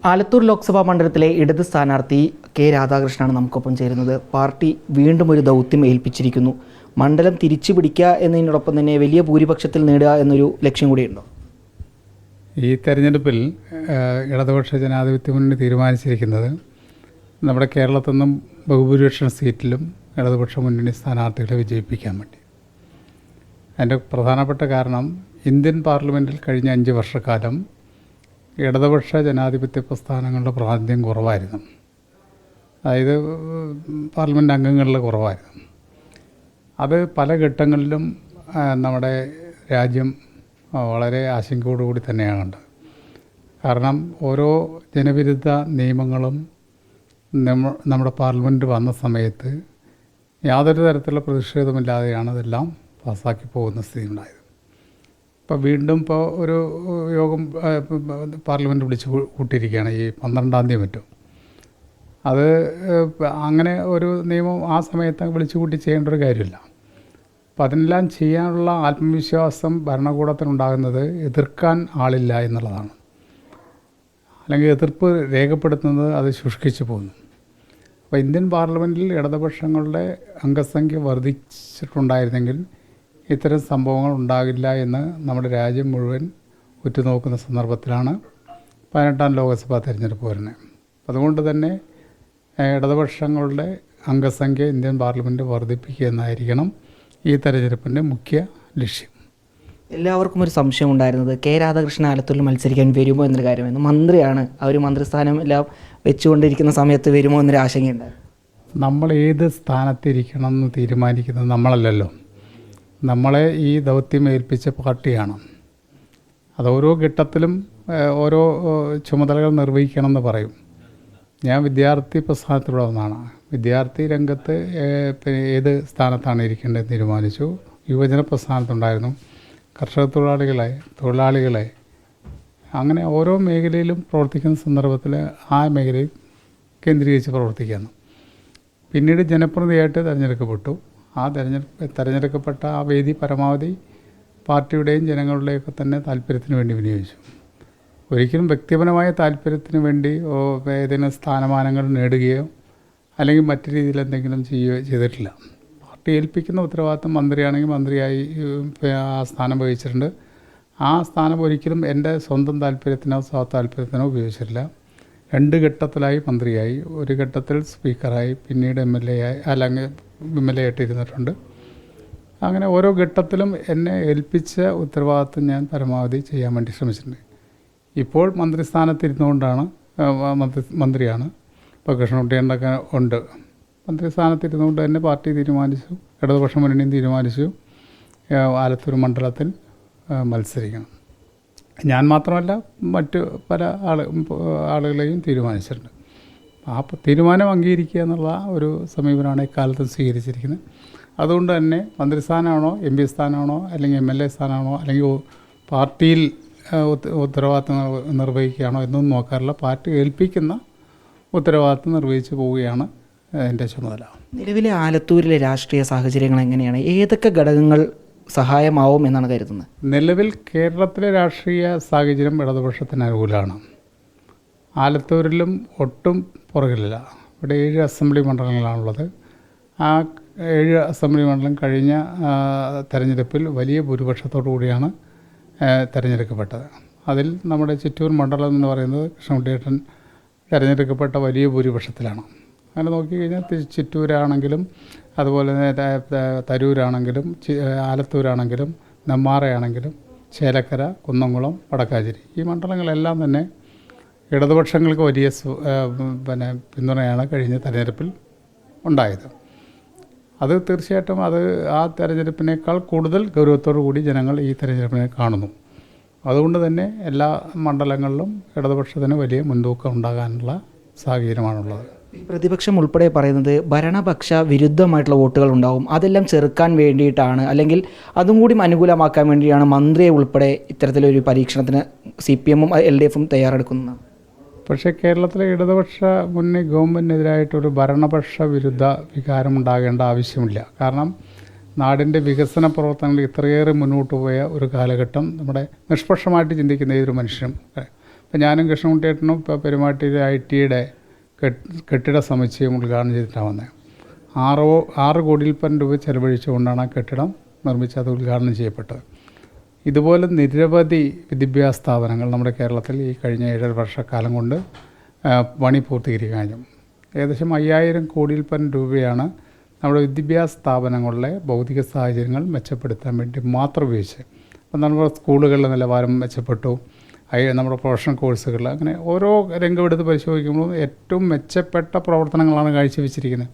ആലത്തൂർ ലോക്സഭാ മണ്ഡലത്തിലെ ഇടത് സ്ഥാനാർത്ഥി കെ രാധാകൃഷ്ണനാണ് നമുക്കൊപ്പം ചേരുന്നത്. പാർട്ടി വീണ്ടും ഒരു ദൗത്യം ഏൽപ്പിച്ചിരിക്കുന്നു. മണ്ഡലം തിരിച്ചു പിടിക്കുക എന്നതിനോടൊപ്പം തന്നെ വലിയ ഭൂരിപക്ഷത്തിൽ നേടുക എന്നൊരു ലക്ഷ്യം കൂടിയുണ്ടോ? ഈ തെരഞ്ഞെടുപ്പിൽ ഇടതുപക്ഷ ജനാധിപത്യ മുന്നണി തീരുമാനിച്ചിരിക്കുന്നത് നമ്മുടെ കേരളത്തിൽ നിന്നും ബഹുഭൂരിപക്ഷം സീറ്റിലും ഇടതുപക്ഷ മുന്നണി സ്ഥാനാർത്ഥികളെ വിജയിപ്പിക്കാൻ വേണ്ടി. അതിൻ്റെ പ്രധാനപ്പെട്ട കാരണം ഇന്ത്യൻ പാർലമെൻറ്റിൽ കഴിഞ്ഞ 5 വർഷക്കാലം ഇടതുപക്ഷ ജനാധിപത്യ പ്രസ്ഥാനങ്ങളുടെ പ്രാതിനിധ്യം കുറവായിരുന്നു. അതായത് പാർലമെൻറ്റ് അംഗങ്ങളിൽ കുറവായിരുന്നു. അത് പല ഘട്ടങ്ങളിലും നമ്മുടെ രാജ്യം വളരെ ആശങ്കയോടുകൂടി തന്നെയാണ് കണ്ടത്. കാരണം ഓരോ ജനവിരുദ്ധ നിയമങ്ങളും നമ്മുടെ പാർലമെൻറ്റ് വന്ന സമയത്ത് യാതൊരു തരത്തിലുള്ള പ്രതിഷേധമില്ലാതെയാണ് അതെല്ലാം പാസ്സാക്കി പോകുന്ന സ്ഥിതി ഉണ്ടായത്. ഇപ്പോൾ വീണ്ടും ഒരു യോഗം പാർലമെൻറ്റ് വിളിച്ച് കൂട്ടിയിരിക്കുകയാണ് ഈ 12-ാം തീയതി മറ്റും. അത് അങ്ങനെ ഒരു നിയമം ആ സമയത്ത് വിളിച്ചു കൂട്ടി ചെയ്യേണ്ട ഒരു കാര്യമില്ല. അപ്പം അതിനെല്ലാം ചെയ്യാനുള്ള ആത്മവിശ്വാസം ഭരണകൂടത്തിനുണ്ടാകുന്നത് എതിർക്കാൻ ആളില്ല എന്നുള്ളതാണ്. അല്ലെങ്കിൽ എതിർപ്പ് രേഖപ്പെടുത്തുന്നത് അത് ശുഷ്കിച്ചു പോകുന്നു. അപ്പോൾ ഇന്ത്യൻ പാർലമെൻറ്റിൽ ഇടതുപക്ഷങ്ങളുടെ അംഗസംഖ്യ വർദ്ധിച്ചിട്ടുണ്ടായിരുന്നെങ്കിൽ ഇത്തരം സംഭവങ്ങൾ ഉണ്ടാകില്ല എന്ന് നമ്മുടെ രാജ്യം മുഴുവൻ ഉറ്റുനോക്കുന്ന സന്ദർഭത്തിലാണ് 18-ാം ലോക്സഭാ തെരഞ്ഞെടുപ്പ് വരുന്നത്. അതുകൊണ്ട് തന്നെ ഇടതുപക്ഷങ്ങളുടെ അംഗസംഖ്യ ഇന്ത്യൻ പാർലമെൻറ്റ് വർദ്ധിപ്പിക്കുക എന്നായിരിക്കണം ഈ തെരഞ്ഞെടുപ്പിൻ്റെ മുഖ്യ ലക്ഷ്യം. എല്ലാവർക്കും ഒരു സംശയം ഉണ്ടായിരുന്നത് കെ രാധാകൃഷ്ണൻ ആലത്തൂരിൽ മത്സരിക്കാൻ വരുമോ എന്നൊരു കാര്യമായിരുന്നു. മന്ത്രിയാണ്, അവർ മന്ത്രിസ്ഥാനം എല്ലാം വെച്ചുകൊണ്ടിരിക്കുന്ന സമയത്ത് വരുമോ എന്നൊരു ആശങ്കയുണ്ടായിരുന്നു. നമ്മൾ ഏത് സ്ഥാനത്തിരിക്കണം എന്ന് തീരുമാനിക്കുന്നത് നമ്മളല്ലല്ലോ. നമ്മളെ ഈ ദൗത്യം ഏൽപ്പിച്ച പാർട്ടിയാണ്. അത് ഓരോ ഘട്ടത്തിലും ഓരോ ചുമതലകൾ നിർവഹിക്കണമെന്ന് പറയും. ഞാൻ വിദ്യാർത്ഥി പ്രസ്ഥാനത്തിലൂടെ വന്നതാണ്. വിദ്യാർത്ഥി രംഗത്ത് ഏത് സ്ഥാനത്താണ് ഇരിക്കേണ്ടത് തീരുമാനിച്ചു. യുവജന പ്രസ്ഥാനത്തുണ്ടായിരുന്നു, കർഷക തൊഴിലാളികളെ അങ്ങനെ ഓരോ മേഖലയിലും പ്രവർത്തിക്കുന്ന സന്ദർഭത്തിൽ ആ മേഖലയിൽ കേന്ദ്രീകരിച്ച് പ്രവർത്തിക്കുന്നു. പിന്നീട് ജനപ്രതിനിധിയായിട്ട് തിരഞ്ഞെടുക്കപ്പെട്ടു. ആ തിരഞ്ഞെടുക്കപ്പെട്ട ആ വേദി പരമാവധി പാർട്ടിയുടെയും ജനങ്ങളുടെയൊക്കെ തന്നെ താല്പര്യത്തിന് വേണ്ടി വിനിയോഗിച്ചു. ഒരിക്കലും വ്യക്തിപരമായ താല്പര്യത്തിന് വേണ്ടി ഏതെങ്കിലും സ്ഥാനമാനങ്ങൾ നേടുകയോ അല്ലെങ്കിൽ മറ്റു രീതിയിൽ എന്തെങ്കിലും ചെയ്യുകയോ ചെയ്തിട്ടില്ല. പാർട്ടി ഏൽപ്പിക്കുന്ന ഉത്തരവാദിത്വം മന്ത്രിയാണെങ്കിൽ മന്ത്രിയായി ആ സ്ഥാനം വഹിച്ചിട്ടുണ്ട്. ആ സ്ഥാനം ഒരിക്കലും എൻ്റെ സ്വന്തം താല്പര്യത്തിനോ താല്പര്യത്തിനോ ഉപയോഗിച്ചിട്ടില്ല. 2 ഘട്ടത്തിലായി മന്ത്രിയായി. ഒരു ഘട്ടത്തിൽ സ്പീക്കറായി, പിന്നീട് MLA ആയി, അല്ലെങ്കിൽ MLA ആയിട്ട് ഇരുന്നിട്ടുണ്ട്. അങ്ങനെ ഓരോ ഘട്ടത്തിലും എന്നെ ഏൽപ്പിച്ച ഉത്തരവാദിത്വം ഞാൻ പരമാവധി ചെയ്യാൻ വേണ്ടി ശ്രമിച്ചിട്ടുണ്ട്. ഇപ്പോൾ മന്ത്രിസ്ഥാനത്തിരുന്നുകൊണ്ടാണ് മന്ത്രിയാണ്. ഇപ്പോൾ കൃഷ്ണൻകുട്ടിയൊക്കെ ഉണ്ട്. മന്ത്രിസ്ഥാനത്തിരുന്നുകൊണ്ട് തന്നെ പാർട്ടി തീരുമാനിച്ചു, ഇടതുപക്ഷ മുന്നണിയും തീരുമാനിച്ചു ആലത്തൂർ മണ്ഡലത്തിൽ മത്സരിക്കണം. ഞാൻ മാത്രമല്ല മറ്റ് പല ആളുകളെയും തീരുമാനിച്ചിട്ടുണ്ട്. ആ തീരുമാനം അംഗീകരിക്കുക എന്നുള്ള ഒരു സമീപനമാണ് ഇക്കാലത്തും സ്വീകരിച്ചിരിക്കുന്നത്. അതുകൊണ്ട് തന്നെ മന്ത്രിസ്ഥാനമാണോ MP സ്ഥാനമാണോ അല്ലെങ്കിൽ MLA സ്ഥാനമാണോ അല്ലെങ്കിൽ പാർട്ടിയിൽ ഉത്തരവാദിത്വം നിർവഹിക്കുകയാണോ എന്നൊന്നും നോക്കാറില്ല. പാർട്ടി ഏൽപ്പിക്കുന്ന ഉത്തരവാദിത്വം നിർവഹിച്ചു പോവുകയാണ് എൻ്റെ ചുമതല. നിലവിലെ ആലത്തൂരിലെ രാഷ്ട്രീയ സാഹചര്യങ്ങൾ എങ്ങനെയാണ്? ഏതൊക്കെ ഘടകങ്ങൾ സഹായമാവും എന്നാണ് കരുതുന്നത്? നിലവിൽ കേരളത്തിലെ രാഷ്ട്രീയ സാഹചര്യം ഇടതുപക്ഷത്തിന് അനുകൂലമാണ്. ആലത്തൂരിലും ഒട്ടും പുറകിലില്ല. ഇവിടെ 7 അസംബ്ലി മണ്ഡലങ്ങളാണുള്ളത്. ആ 7 അസംബ്ലി മണ്ഡലം കഴിഞ്ഞ തെരഞ്ഞെടുപ്പിൽ വലിയ ഭൂരിപക്ഷത്തോടു കൂടിയാണ് തിരഞ്ഞെടുക്കപ്പെട്ടത്. അതിൽ നമ്മുടെ ചിറ്റൂർ മണ്ഡലം എന്ന് പറയുന്നത് കൃഷ്ണൻകുട്ടിയേട്ടൻ തിരഞ്ഞെടുക്കപ്പെട്ട വലിയ ഭൂരിപക്ഷത്തിലാണ്. അങ്ങനെ നോക്കിക്കഴിഞ്ഞാൽ ചിറ്റൂരാണെങ്കിലും അതുപോലെ തരൂരാണെങ്കിലും ആലത്തൂരാണെങ്കിലും നെമ്മാറയാണെങ്കിലും ചേലക്കര, കുന്നംകുളം, വടക്കാഞ്ചേരി ഈ മണ്ഡലങ്ങളെല്ലാം തന്നെ ഇടതുപക്ഷങ്ങൾക്ക് വലിയ പിന്തുണയാണ് കഴിഞ്ഞ തെരഞ്ഞെടുപ്പിൽ ഉണ്ടായത്. അത് തീർച്ചയായിട്ടും ആ തെരഞ്ഞെടുപ്പിനേക്കാൾ കൂടുതൽ ഗൗരവത്തോടു കൂടി ജനങ്ങൾ ഈ തെരഞ്ഞെടുപ്പിനെ കാണുന്നു. അതുകൊണ്ട് തന്നെ എല്ലാ മണ്ഡലങ്ങളിലും ഇടതുപക്ഷത്തിന് വലിയ മുൻതൂക്കം ഉണ്ടാകാനുള്ള സാഹചര്യമാണുള്ളത്. പ്രതിപക്ഷം ഉൾപ്പെടെ പറയുന്നത് ഭരണപക്ഷ വിരുദ്ധമായിട്ടുള്ള വോട്ടുകൾ ഉണ്ടാവും, അതെല്ലാം ചെറുക്കാൻ വേണ്ടിയിട്ടാണ്, അല്ലെങ്കിൽ അതും കൂടി അനുകൂലമാക്കാൻ വേണ്ടിയാണ് മന്ത്രിയെ ഉൾപ്പെടെ ഇത്തരത്തിലൊരു പരീക്ഷണത്തിന് CPM-ഉം LDF-ഉം തയ്യാറെടുക്കുന്നത്. പക്ഷേ കേരളത്തിലെ ഇടതുപക്ഷ മുന്നണി ഗവൺമെൻറ്റിനെതിരായിട്ടൊരു ഭരണപക്ഷ വിരുദ്ധ വികാരം ഉണ്ടാകേണ്ട ആവശ്യമില്ല. കാരണം നാടിൻ്റെ വികസന പ്രവർത്തനങ്ങൾ ഇത്രയേറെ മുന്നോട്ട് പോയ ഒരു കാലഘട്ടം നമ്മുടെ നിഷ്പക്ഷമായിട്ട് ചിന്തിക്കുന്ന ഏതൊരു മനുഷ്യനും ഇപ്പോൾ ഞാനും കൃഷ്ണൻകുട്ടിയേട്ടനും ഇപ്പോൾ പെരുമാട്ടിയിലെ IT-യുടെ കെട്ടിട സമുച്ചയം ഉദ്ഘാടനം ചെയ്തിട്ടാണ് വന്നത്. 6 കോടിയിൽ പരം രൂപ ചെലവഴിച്ചുകൊണ്ടാണ് ആ കെട്ടിടം നിർമ്മിച്ച് അത് ഉദ്ഘാടനം ചെയ്യപ്പെട്ടത്. ഇതുപോലെ നിരവധി വിദ്യാഭ്യാസ സ്ഥാപനങ്ങൾ നമ്മുടെ കേരളത്തിൽ ഈ കഴിഞ്ഞ 7 വർഷക്കാലം കൊണ്ട് പണി പൂർത്തീകരിക്കാൻ കഴിഞ്ഞു. ഏകദേശം 5000 കോടിയിൽ പരം രൂപയാണ് നമ്മുടെ വിദ്യാഭ്യാസ സ്ഥാപനങ്ങളിലെ ഭൗതിക സാഹചര്യങ്ങൾ മെച്ചപ്പെടുത്താൻ വേണ്ടി മാത്രം ഉപയോഗിച്ച്. അപ്പം നമ്മുടെ സ്കൂളുകളുടെ നിലവാരം മെച്ചപ്പെട്ടു, നമ്മുടെ പ്രൊഫഷണൽ കോഴ്സുകൾ, അങ്ങനെ ഓരോ രംഗമെടുത്ത് പരിശോധിക്കുമ്പോൾ ഏറ്റവും മെച്ചപ്പെട്ട പ്രവർത്തനങ്ങളാണ് കാഴ്ചവെച്ചിരിക്കുന്നത്.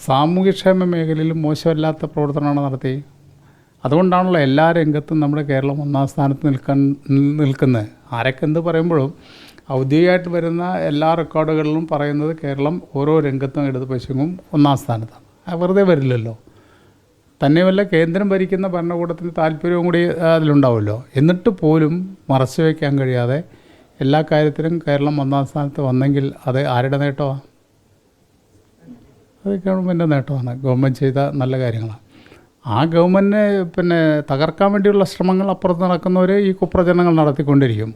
സാമൂഹ്യക്ഷേമ മേഖലയിൽ മോശമല്ലാത്ത പ്രവർത്തനമാണ് നടത്തി. അതുകൊണ്ടാണല്ലോ എല്ലാ രംഗത്തും നമ്മുടെ കേരളം 1-ാം സ്ഥാനത്ത് നിൽക്കുന്നത്. ആരൊക്കെ എന്ത് പറയുമ്പോഴും ഔദ്യോഗികമായിട്ട് വരുന്ന എല്ലാ റെക്കോർഡുകളിലും പറയുന്നത് കേരളം ഓരോ രംഗത്തും എടുത്ത് പരിശോധിക്കും 1-ാം സ്ഥാനത്താണ്. വെറുതെ വരില്ലല്ലോ. തന്നെയുമല്ല, കേന്ദ്രം ഭരിക്കുന്ന ഭരണകൂടത്തിന് താല്പര്യവും കൂടി അതിലുണ്ടാവുമല്ലോ. എന്നിട്ട് പോലും മറച്ചു വയ്ക്കാൻ കഴിയാതെ എല്ലാ കാര്യത്തിലും കേരളം 1-ാം സ്ഥാനത്ത് വന്നെങ്കിൽ അത് ആരുടെ നേട്ടമാണ്? അത് ഗവൺമെൻറ്റിൻ്റെ നേട്ടമാണ്. ഗവൺമെൻറ് ചെയ്ത നല്ല കാര്യങ്ങളാണ്. ആ ഗവൺമെൻറ്റിനെ തകർക്കാൻ വേണ്ടിയുള്ള ശ്രമങ്ങൾ അപ്പുറത്ത് നടക്കുന്നവർ ഈ കുപ്രചരണങ്ങൾ നടത്തിക്കൊണ്ടിരിക്കും.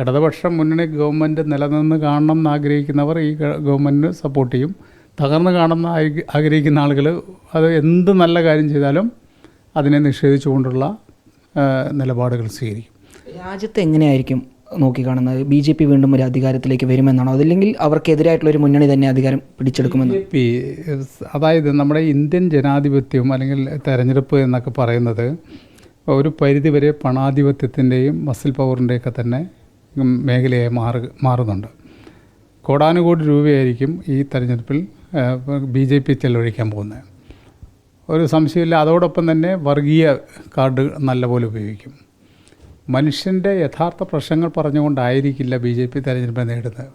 ഇടതുപക്ഷ മുന്നണി ഗവൺമെൻറ് നിലനിന്ന് കാണണം എന്ന് ആഗ്രഹിക്കുന്നവർ ഈ ഗവൺമെൻറ്റിന് സപ്പോർട്ട് ചെയ്യും. തകർന്ന് കാണുന്ന ആഗ്രഹിക്കുന്ന ആളുകൾ അത് എന്ത് നല്ല കാര്യം ചെയ്താലും അതിനെ നിഷേധിച്ചുകൊണ്ടുള്ള നിലപാടുകൾ സ്വീകരിക്കും. രാജ്യത്ത് എങ്ങനെയായിരിക്കും നോക്കിക്കാണുന്നത്? BJP വീണ്ടും ഒരു അധികാരത്തിലേക്ക് വരുമെന്നാണോ, അതല്ലെങ്കിൽ അവർക്കെതിരായിട്ടുള്ളൊരു മുന്നണി തന്നെ അധികാരം പിടിച്ചെടുക്കുമെന്ന്? അതായത് നമ്മുടെ ഇന്ത്യൻ ജനാധിപത്യം അല്ലെങ്കിൽ തെരഞ്ഞെടുപ്പ് എന്നൊക്കെ പറയുന്നത് ഒരു പരിധിവരെ പണാധിപത്യത്തിൻ്റെയും മസിൽ പവറിൻ്റെയൊക്കെ തന്നെ മേഖലയായി മാറുന്നുണ്ട്. കോടാനുകോടി രൂപയായിരിക്കും ഈ തെരഞ്ഞെടുപ്പിൽ BJP ചെലവഴിക്കാൻ പോകുന്നത്. ഒരു സംശയമില്ല. അതോടൊപ്പം തന്നെ വർഗീയ കാർഡ് നല്ലപോലെ ഉപയോഗിക്കും. മനുഷ്യൻ്റെ യഥാർത്ഥ പ്രശ്നങ്ങൾ പറഞ്ഞുകൊണ്ടായിരിക്കില്ല BJP തെരഞ്ഞെടുപ്പ് നേടുന്നത്.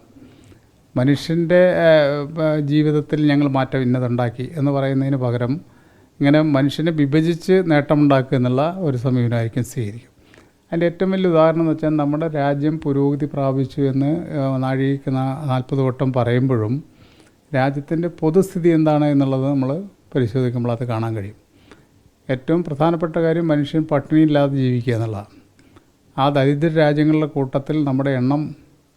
മനുഷ്യൻ്റെ ജീവിതത്തിൽ ഞങ്ങൾ മാറ്റം ഇന്നതുണ്ടാക്കി എന്ന് പറയുന്നതിന് പകരം ഇങ്ങനെ മനുഷ്യനെ വിഭജിച്ച് നേട്ടമുണ്ടാക്കുക എന്നുള്ള ഒരു സമീപനമായിരിക്കും സ്വീകരിക്കും. അതിൻ്റെ ഏറ്റവും വലിയ ഉദാഹരണം എന്ന് വെച്ചാൽ നമ്മുടെ രാജ്യം പുരോഗതി പ്രാപിച്ചു എന്ന് നാഴികയ്ക്ക് 40 വട്ടം പറയുമ്പോഴും രാജ്യത്തിൻ്റെ പൊതുസ്ഥിതി എന്താണ് എന്നുള്ളത് നമ്മൾ പരിശോധിക്കുമ്പോൾ അത് കാണാൻ കഴിയും. ഏറ്റവും പ്രധാനപ്പെട്ട കാര്യം മനുഷ്യൻ പട്ടിണിയില്ലാതെ ജീവിക്കുക എന്നുള്ളതാണ്. ആ ദരിദ്ര രാജ്യങ്ങളുടെ കൂട്ടത്തിൽ നമ്മുടെ എണ്ണം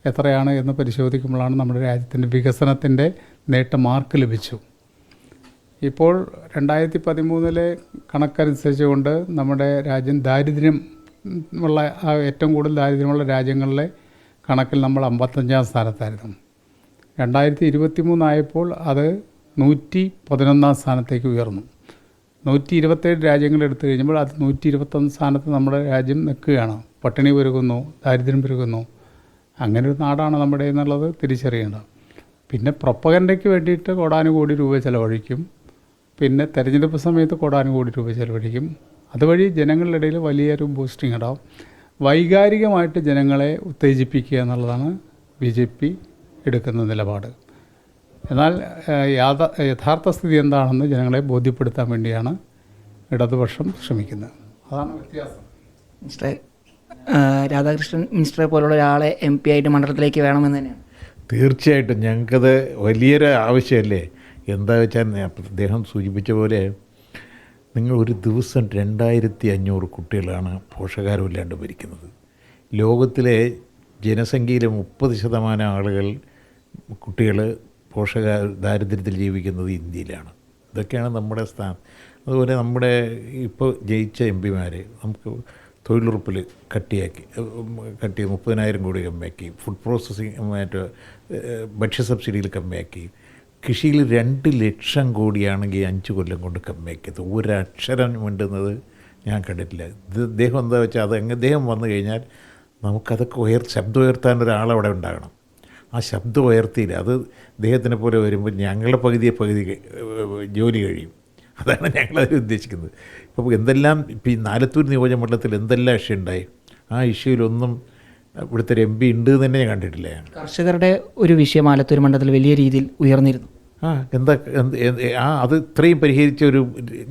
എത്രയാണ് എന്ന് പരിശോധിക്കുമ്പോഴാണ് നമ്മുടെ രാജ്യത്തിൻ്റെ വികസനത്തിൻ്റെ നേട്ടം മാർക്ക് ലഭിച്ചു. ഇപ്പോൾ 2013 കണക്കനുസരിച്ച് കൊണ്ട് നമ്മുടെ രാജ്യം ദാരിദ്ര്യമുള്ള ഏറ്റവും കൂടുതൽ ദാരിദ്ര്യമുള്ള രാജ്യങ്ങളിലെ കണക്കിൽ നമ്മൾ 55-ാം സ്ഥാനത്തായിരുന്നു. 2023 ആയപ്പോൾ അത് 111-ാം സ്ഥാനത്തേക്ക് ഉയർന്നു. 127 രാജ്യങ്ങൾ എടുത്തു കഴിഞ്ഞപ്പോൾ അത് 121 സ്ഥാനത്ത് നമ്മുടെ രാജ്യം നിൽക്കുകയാണ്. പട്ടിണി പെരുകുന്നു, ദാരിദ്ര്യം പെരുകുന്നു. അങ്ങനെ ഒരു നാടാണ് നമ്മുടെ എന്നുള്ളത് തിരിച്ചറിയേണ്ടത്. പിന്നെ പ്രൊപ്പഗൻഡയ്ക്ക് വേണ്ടിയിട്ട് കോടാനുകോടി രൂപ ചെലവഴിക്കും. പിന്നെ തെരഞ്ഞെടുപ്പ് സമയത്ത് കോടാനുകോടി രൂപ ചെലവഴിക്കും. അതുവഴി ജനങ്ങളുടെ ഇടയിൽ വലിയൊരു ബൂസ്റ്റിംഗ് ഉണ്ടാവും. വൈകാരികമായിട്ട് ജനങ്ങളെ ഉത്തേജിപ്പിക്കുക എന്നുള്ളതാണ് BJP എടുക്കുന്ന നിലപാട്. എന്നാൽ യഥാർത്ഥ സ്ഥിതി എന്താണെന്ന് ജനങ്ങളെ ബോധ്യപ്പെടുത്താൻ വേണ്ടിയാണ് ഇടതുപക്ഷം ശ്രമിക്കുന്നത്. അതാണ് വ്യത്യാസം. മിനിസ്റ്ററെ, രാധാകൃഷ്ണൻ മിനിസ്റ്ററെ പോലുള്ള ഒരാളെ MP ആയിട്ട് മണ്ഡലത്തിലേക്ക് വേണമെന്ന് തന്നെയാണ്. തീർച്ചയായിട്ടും ഞങ്ങൾക്കത് വലിയൊരു ആവശ്യമല്ലേ. എന്താ വെച്ചാൽ അദ്ദേഹം സൂചിപ്പിച്ച പോലെ നിങ്ങൾ ഒരു ദിവസം 2500 കുട്ടികളാണ് പോഷകാഹാരമില്ലാണ്ട് ഭരിക്കുന്നത്. ലോകത്തിലെ ജനസംഖ്യയിലെ 30% ആളുകൾ കുട്ടികൾ ദാരിദ്ര്യത്തിൽ ജീവിക്കുന്നത് ഇന്ത്യയിലാണ്. ഇതൊക്കെയാണ് നമ്മുടെ സ്ഥാനം. അതുപോലെ നമ്മുടെ ഇപ്പോൾ ജയിച്ച MP-മാർ നമുക്ക് തൊഴിലുറപ്പിൽ കട്ടി 30,000 കോടി കമ്മിയാക്കി, ഫുഡ് പ്രോസസ്സിങ് മറ്റേ ഭക്ഷ്യ സബ്സിഡിയിൽ കമ്മിയാക്കി, കൃഷിയിൽ 2 ലക്ഷം കോടിയാണെങ്കിൽ 5 കൊല്ലം കൊണ്ട് കമ്മിയാക്കിയത്. ഒരക്ഷരം വേണ്ടുന്നത് ഞാൻ കണ്ടിട്ടില്ല. ഇത് അദ്ദേഹം എന്താ വെച്ചാൽ അദ്ദേഹം വന്നു കഴിഞ്ഞാൽ നമുക്കതൊക്കെ ശബ്ദം ഉയർത്താൻ ഒരാളവിടെ ഉണ്ടാകണം. ആ ശബ്ദം ഉയർത്തിയില്ല. അത് അദ്ദേഹത്തിനെ പോലെ വരുമ്പോൾ ഞങ്ങളുടെ പകുതി ജോലി കഴിയും. അതാണ് ഞങ്ങളത് ഉദ്ദേശിക്കുന്നത്. ഇപ്പോൾ എന്തെല്ലാം ഇപ്പോൾ ഈ നാലത്തൂർ നിയോജകമണ്ഡലത്തിൽ എന്തെല്ലാം ഇഷ്യൂ ഉണ്ടായി, ആ ഇഷ്യൂയിലൊന്നും ഇവിടുത്തെ ഒരു MP ഉണ്ട് എന്ന് തന്നെ ഞാൻ കണ്ടിട്ടില്ല. കർഷകരുടെ ഒരു വിഷയം ആലത്തൂർ മണ്ഡലത്തിൽ വലിയ രീതിയിൽ ഉയർന്നിരുന്നു. അത് ഇത്രയും പരിഹരിച്ച ഒരു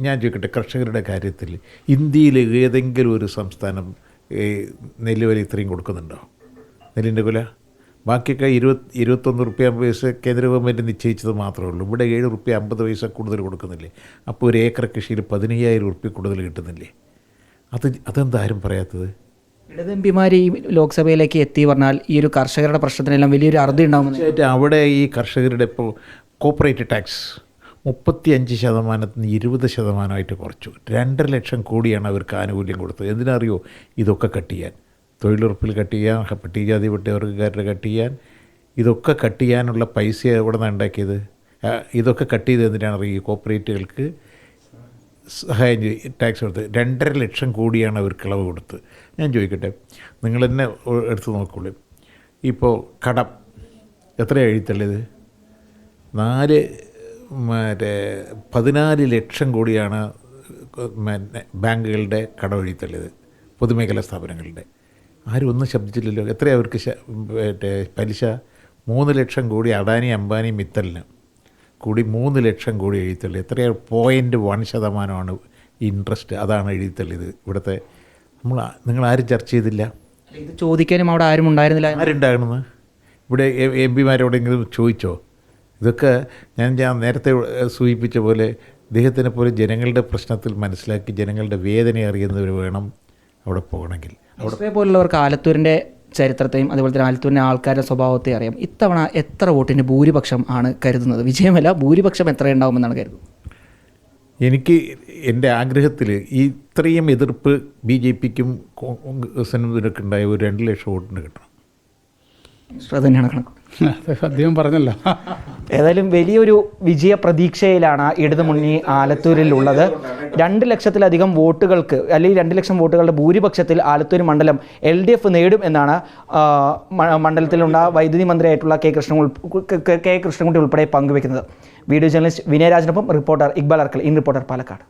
ഞാൻ ചോദിക്കട്ടെ, കർഷകരുടെ കാര്യത്തിൽ ഇന്ത്യയിൽ ഏതെങ്കിലും ഒരു സംസ്ഥാനം നെല്ല് വില ഇത്രയും കൊടുക്കുന്നുണ്ടോ? നെല്ലിൻ്റെ വില ബാക്കിയൊക്കെ 21 റുപ്യ 50 പൈസ കേന്ദ്ര ഗവൺമെൻറ് നിശ്ചയിച്ചത് മാത്രമേ ഉള്ളൂ. ഇവിടെ 7 റുപ്യ 50 പൈസ കൂടുതൽ കൊടുക്കുന്നില്ലേ? അപ്പോൾ ഒരു ഏക്കർ കൃഷിയിൽ 15,000 റുപ്യ കൂടുതൽ കിട്ടുന്നില്ലേ? അതെന്താ ആരും പറയാത്തത്? ഇടത് എം പിമാർ ഈ ലോക്സഭയിലേക്ക് എത്തി പറഞ്ഞാൽ ഈ ഒരു കർഷകരുടെ പ്രശ്നത്തിനെല്ലാം വലിയൊരു അറുതി ഉണ്ടാകുമെന്ന്. തീർച്ചയായിട്ടും അവിടെ ഈ കർഷകരുടെ ഇപ്പോൾ കോപ്പറേറ്റ് ടാക്സ് 35% 20% കുറച്ചു. 2.5 ലക്ഷം കോടിയാണ് അവർക്ക് ആനുകൂല്യം കൊടുത്തത്. എന്തിനറിയോ? ഇതൊക്കെ കട്ട് ചെയ്യാൻ, തൊഴിലുറപ്പിൽ കട്ട് ചെയ്യാൻ, പട്ടികജാതി പട്ടികവർഗ്ഗക്കാരുടെ കട്ട് ചെയ്യാൻ, ഇതൊക്കെ കട്ട് ചെയ്യാനുള്ള പൈസ എവിടെ നിന്നാണ് ഉണ്ടാക്കിയത്? ഇതൊക്കെ കട്ട് ചെയ്ത് എന്തിനാണ് അറിയുക? ഈ കോപ്പറേറ്റുകൾക്ക് സഹായം ടാക്സ് കൊടുത്ത് 2.5 ലക്ഷം കോടിയാണ് അവർക്ക് ഇളവ് കൊടുത്ത്. ഞാൻ ചോദിക്കട്ടെ, നിങ്ങൾ തന്നെ എടുത്ത് നോക്കുള്ളൂ. ഇപ്പോൾ കടം എത്രയാണ് എഴുത്തള്ളത്? 14 ലക്ഷം കോടിയാണ് ബാങ്കുകളുടെ കടം എഴുത്തള്ളത്, പൊതുമേഖലാ സ്ഥാപനങ്ങളുടെ. ആരും ഒന്നും ശബ്ദിച്ചില്ലല്ലോ. എത്രയാണ് അവർക്ക് പലിശ? 3 ലക്ഷം കോടി അദാനി അംബാനി മിത്തലിന് കൂടി 3 ലക്ഷം കോടി എഴുത്തള്ളി. എത്രയാണ്? 0.1% ഇൻട്രസ്റ്റ്. അതാണ് എഴുത്തള്ളിയത് ഇവിടുത്തെ. നിങ്ങൾ ആരും ചർച്ച ചെയ്തില്ല. ഇത് ചോദിക്കാനും അവിടെ ആരും ഉണ്ടായിരുന്നില്ല. ആരുണ്ടാകണമെന്ന് ഇവിടെ എം പിമാരോടെങ്കിലും ചോദിച്ചോ? ഇതൊക്കെ ഞാൻ നേരത്തെ സൂചിപ്പിച്ച പോലെ ഇദ്ദേഹത്തിനെ പോലെ ജനങ്ങളുടെ പ്രശ്നത്തിൽ മനസ്സിലാക്കി ജനങ്ങളുടെ വേദന അറിയുന്നവർ വേണം അവിടെ പോകണമെങ്കിൽ. അവിടെ പോലുള്ളവർക്ക് ആലത്തൂരിൻ്റെ ചരിത്രത്തെയും അതുപോലെ തന്നെ ആലത്തൂരിൻ്റെ ആൾക്കാരുടെ സ്വഭാവത്തെയും അറിയാം. ഇത്തവണ എത്ര വോട്ടിന് ഭൂരിപക്ഷം ആണ് കരുതുന്നത്? വിജയമല്ല, ഭൂരിപക്ഷം എത്ര ഉണ്ടാകുമെന്നാണ് കരുതുന്നത്? എനിക്ക് എൻ്റെ ആഗ്രഹത്തിൽ ഇത്രയും എതിർപ്പ് BJPക്കും കോൺഗ്രസിനും ഇതിനൊക്കെ ഉണ്ടായ ഒരു 2 ലക്ഷം വോട്ടിന് കിട്ടണം. അത് തന്നെയാണ് കണക്ക്. അദ്ദേഹം പറഞ്ഞല്ലോ. ഏതായാലും വലിയൊരു വിജയ പ്രതീക്ഷയിലാണ് ഇടതുമുന്നണി ആലത്തൂരിലുള്ളത്. 2 ലക്ഷത്തിലധികം വോട്ടുകൾക്ക് അല്ലെങ്കിൽ 2 ലക്ഷം വോട്ടുകളുടെ ഭൂരിപക്ഷത്തിൽ ആലത്തൂർ മണ്ഡലം LDF നേടും എന്നാണ് മണ്ഡലത്തിലുള്ള വൈദ്യുതി മന്ത്രിയായിട്ടുള്ള കെ കൃഷ്ണൻകുട്ടി ഉൾപ്പെടെ പങ്കുവെക്കുന്നത്. വീഡിയോ ജേർണലിസ്റ്റ് വിനയരാജനൊപ്പം reporter Iqbal Arkkal, in Reporter Palakkad.